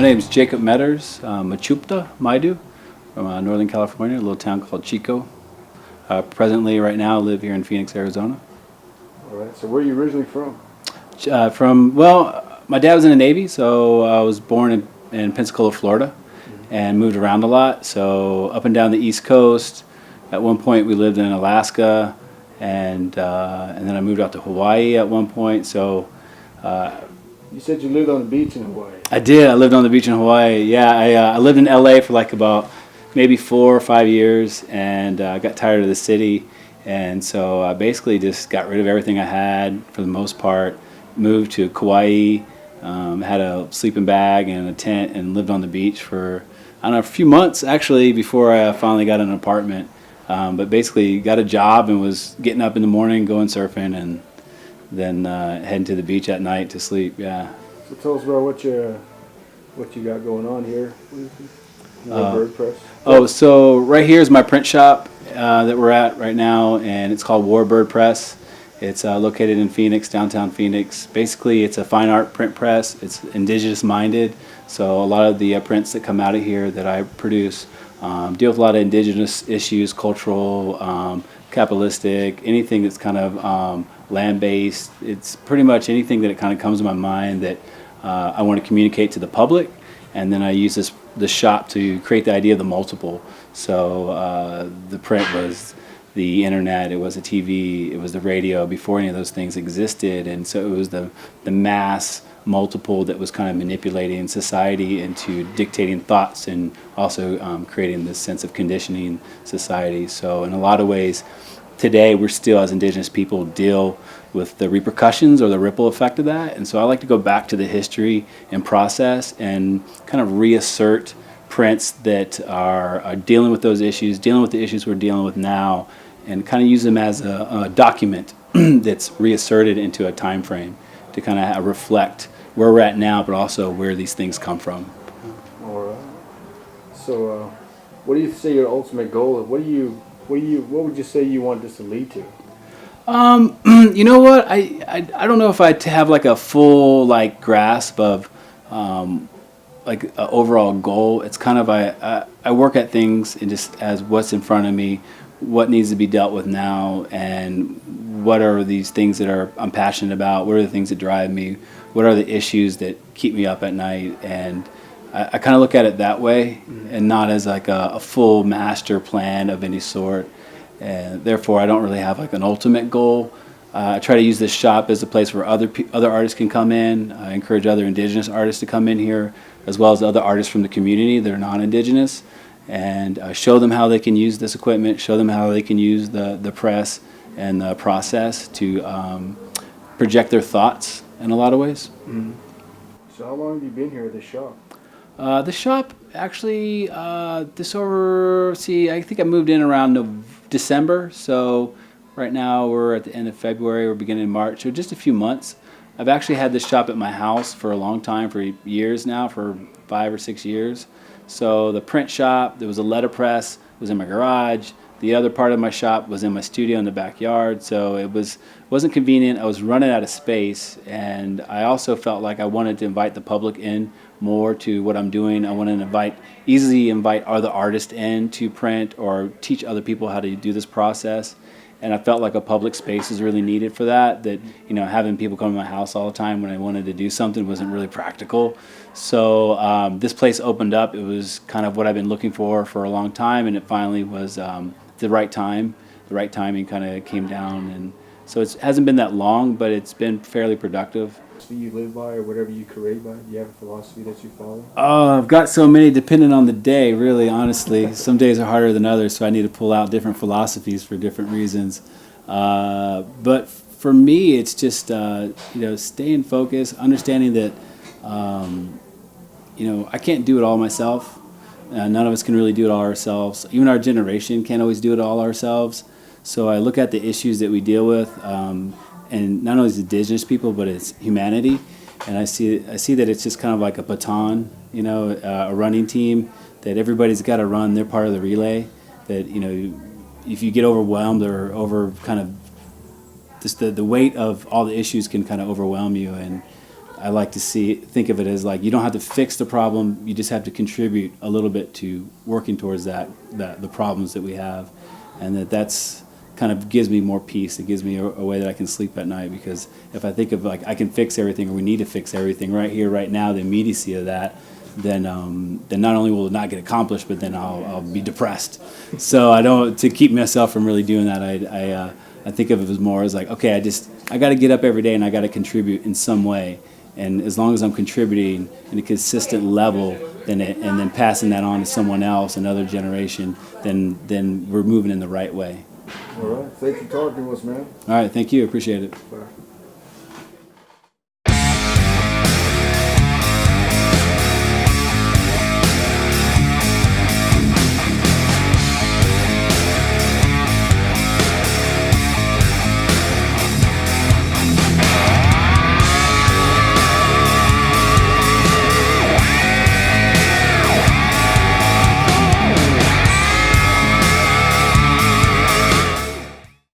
My name is Jacob Metters, Machupta Maidu, from Northern California, a little town called Chico. Presently, right now, I live here in Phoenix, Arizona. All right. So where are you originally from? My dad was in the Navy, so I was born in Pensacola, Florida, and moved around a lot. So up and down the East Coast. At one point, we lived in Alaska, and then I moved out to Hawaii at one point. So. You said you lived on the beach in Hawaii. I did. I lived on the beach in Hawaii. Yeah, I lived in LA for like about maybe 4 or 5 years, and I got tired of the city, and so I basically just got rid of everything I had for the most part. Moved to Kauai, had a sleeping bag and a tent, and lived on the beach for I don't know a few months actually before I finally got an apartment. But basically got a job and was getting up in the morning, going surfing, and then heading to the beach at night to sleep. Yeah. So tell us about what you got going on here. Bird press. Oh, so right here is my print shop that we're at right now, and it's called Warbird Press. It's located in Phoenix, downtown Phoenix. Basically, it's a fine art print press. It's indigenous minded, so a lot of the prints that come out of here that I produce deal with a lot of indigenous issues, cultural, capitalistic, anything that's kind of land-based. It's pretty much anything that it kind of comes to my mind that I want to communicate to the public, and then I use the shop to create the idea of the multiple. So the print was the internet, it was the TV, it was the radio before any of those things existed, and so it was the mass multiple that was kind of manipulating society into dictating thoughts and also creating this sense of conditioning society. So in a lot of ways, today we're still, as indigenous people, deal with the repercussions or the ripple effect of that. And so I like to go back to the history and process and kind of reassert prints that are dealing with those issues, dealing with the issues we're dealing with now, and kind of use them as a document that's reasserted into a time frame to kind of reflect where we're at now, but also where these things come from. All right. So what do you say your ultimate goal is? What would you say you want this to lead to? You know what? I don't know if I have like a full like grasp of like an overall goal. It's kind of I work at things and just as what's in front of me, what needs to be dealt with now, and what are these things that I'm passionate about. What are the things that drive me? What are the issues that keep me up at night? And I kind of look at it that way, and not as like a full master plan of any sort. And therefore, I don't really have like an ultimate goal. I try to use this shop as a place where other artists can come in. I encourage other indigenous artists to come in here, as well as other artists from the community that are non-indigenous, and show them how they can use this equipment, show them how they can use the press and the process to project their thoughts in a lot of ways. Mm-hmm. So how long have you been here at this shop? The shop actually, I think I moved in around December, so right now we're at the end of February, we're beginning of March, so just a few months. I've actually had this shop at my house for a long time, for years now, for 5 or 6 years. So the print shop, there was a letterpress, was in my garage. The other part of my shop was in my studio in the backyard, so it wasn't convenient. I was running out of space, and I also felt like I wanted to invite the public in more to what I'm doing. I wanted to easily invite other artists in to print or teach other people how to do this process. And I felt like a public space is really needed for that, having people come to my house all the time when I wanted to do something wasn't really practical. So this place opened up. It was kind of what I've been looking for a long time, and it finally was the right time. The right timing kind of came down, and so it hasn't been that long, but it's been fairly productive. You live by, or whatever you create by? Do you have a philosophy that you follow? I've got so many, depending on the day, really, honestly. Some days are harder than others, so I need to pull out different philosophies for different reasons. But for me, it's just staying focused, understanding that I can't do it all myself. None of us can really do it all ourselves. Even our generation can't always do it all ourselves. So I look at the issues that we deal with, and not only as indigenous people, but it's humanity. And I see that it's just kind of like a baton, a running team, that everybody's got to run their part of the relay. That, if you get overwhelmed or over kind of just the weight of all the issues can kind of overwhelm you. And I like to think of it as like you don't have to fix the problem, you just have to contribute a little bit to working towards the problems that we have, and that's kind of gives me more peace. It gives me a way that I can sleep at night, because if I think of like I can fix everything, or we need to fix everything right here, right now, the immediacy of that, then not only will it not get accomplished, but then I'll be depressed. So I don't, to keep myself from really doing that, I think of it as more as like, okay, I got to get up every day and I got to contribute in some way. And as long as I'm contributing in a consistent level, and then passing that on to someone else, another generation, then we're moving in the right way. All right. Thanks for talking to us, man. All right, thank you. Appreciate it. Bye.